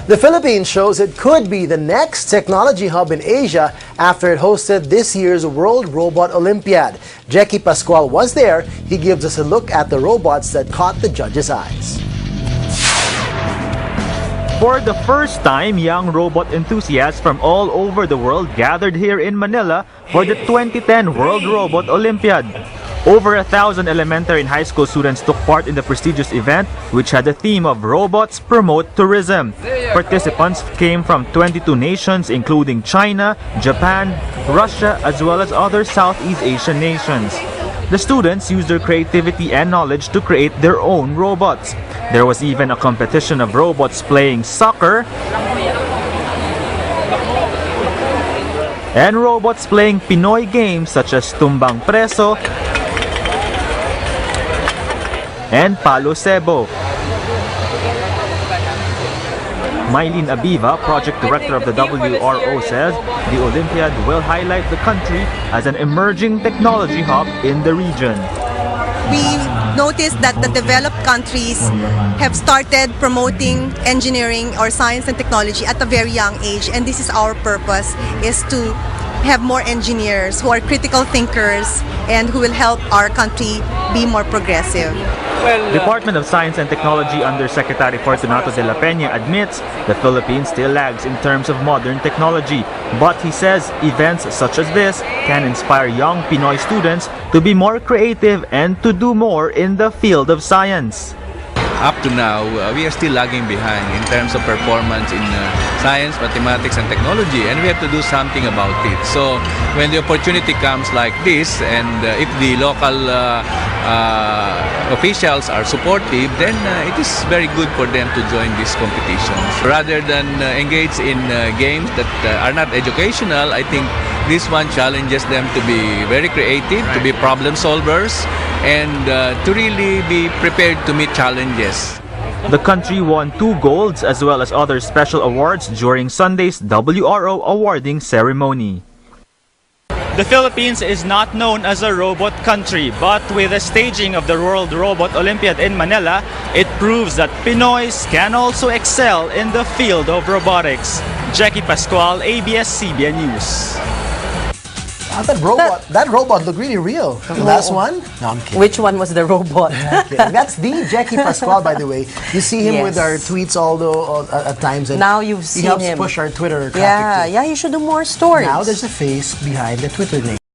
The Philippines shows it could be the next technology hub in Asia after it hosted this year's World Robot Olympiad. Jackie Pascual was there. He gives us a look at the robots that caught the judges' eyes. For the first time, young robot enthusiasts from all over the world gathered here in Manila for the 2010 World Robot Olympiad. Over 1,000 elementary and high school students took part in the prestigious event, which had the theme of Robots Promote Tourism. Participants came from 22 nations, including China, Japan, Russia, as well as other Southeast Asian nations. The students used their creativity and knowledge to create their own robots. There was even a competition of robots playing soccer and robots playing Pinoy games such as Tumbang Preso and Palo Sebo. Mylene Abiva, project director of the WRO, says the Olympiad will highlight the country as an emerging technology hub in the region. We noticed that the developed countries have started promoting engineering or science and technology at a very young age, and this is our purpose, is to have more engineers who are critical thinkers and who will help our country be more progressive. Department of Science and Technology Undersecretary Fortunato de la Peña admits the Philippines still lags in terms of modern technology, but he says events such as this can inspire young Pinoy students to be more creative and to do more in the field of science. Up to now, we are still lagging behind in terms of performance in science, mathematics, and technology, and we have to do something about it. So when the opportunity comes like this, and if the local officials are supportive, then it is very good for them to join these competitions. Rather than engage in games that are not educational, I think this one challenges them to be very creative, to be problem solvers, and to really be prepared to meet challenges. The country won 2 golds as well as other special awards during Sunday's WRO awarding ceremony. The Philippines is not known as a robot country, but with the staging of the World Robot Olympiad in Manila, it proves that Pinoys can also excel in the field of robotics. Jackie Pascual, ABS-CBN News. That robot looked really real. The last one? No, I'm kidding. Which one was the robot? That's the Jackie Pascual, by the way. You see him with our tweets at times. And now you've seen him. He helps push our Twitter traffic too. Yeah, you should do more stories. Now there's a face behind the Twitter name.